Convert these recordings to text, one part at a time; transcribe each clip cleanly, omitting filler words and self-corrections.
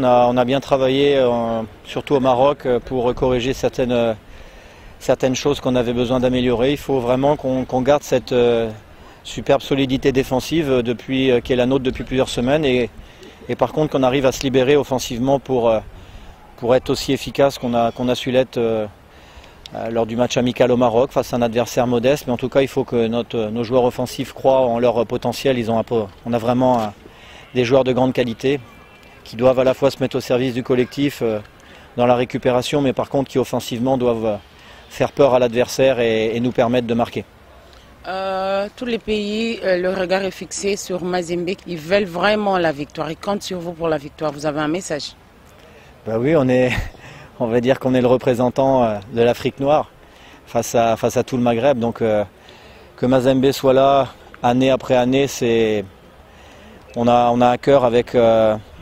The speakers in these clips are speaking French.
On a bien travaillé, surtout au Maroc, pour corriger certaines choses qu'on avait besoin d'améliorer. Il faut vraiment qu'on garde cette superbe solidité défensive qui est la nôtre depuis plusieurs semaines et par contre qu'on arrive à se libérer offensivement pour être aussi efficace qu'on a su l'être lors du match amical au Maroc face à un adversaire modeste. Mais en tout cas, il faut que nos joueurs offensifs croient en leur potentiel. On a vraiment des joueurs de grande qualité qui doivent à la fois se mettre au service du collectif dans la récupération, mais par contre qui offensivement doivent faire peur à l'adversaire et nous permettre de marquer. Tous les pays, le regard est fixé sur Mazembe. Ils veulent vraiment la victoire. Ils comptent sur vous pour la victoire. Vous avez un message? Ben oui, on va dire qu'on est le représentant de l'Afrique noire face à tout le Maghreb. Donc que Mazembe soit là année après année, on a à cœur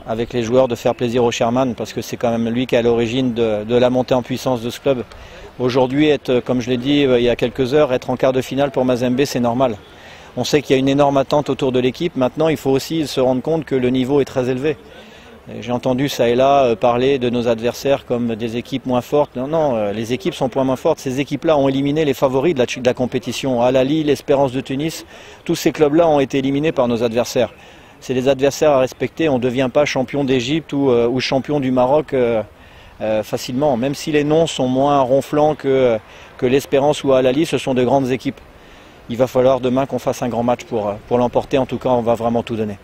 avec les joueurs de faire plaisir au Sherman parce que c'est quand même lui qui est à l'origine de la montée en puissance de ce club. Aujourd'hui, comme je l'ai dit il y a quelques heures, être en quart de finale pour Mazembe, c'est normal. On sait qu'il y a une énorme attente autour de l'équipe. Maintenant, il faut aussi se rendre compte que le niveau est très élevé. J'ai entendu ça et là parler de nos adversaires comme des équipes moins fortes. Non, les équipes sont point moins fortes. Ces équipes-là ont éliminé les favoris de la compétition. Al Ahly, l'Espérance de Tunis, tous ces clubs-là ont été éliminés par nos adversaires. C'est des adversaires à respecter. On ne devient pas champion d'Égypte ou champion du Maroc facilement. Même si les noms sont moins ronflants que l'Espérance ou Al Ahly, ce sont de grandes équipes. Il va falloir demain qu'on fasse un grand match pour l'emporter. En tout cas, on va vraiment tout donner.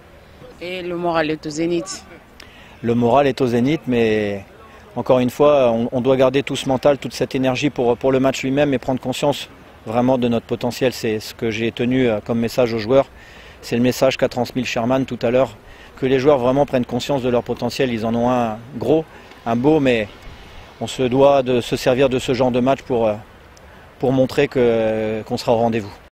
Et le moral est au zénith? Le moral est au zénith, mais encore une fois, on doit garder tout ce mental, toute cette énergie pour le match lui-même et prendre conscience vraiment de notre potentiel. C'est ce que j'ai tenu comme message aux joueurs. C'est le message qu'a transmis le Sherman tout à l'heure, que les joueurs vraiment prennent conscience de leur potentiel. Ils en ont un gros, un beau, mais on se doit de se servir de ce genre de match pour montrer qu'on sera au rendez-vous.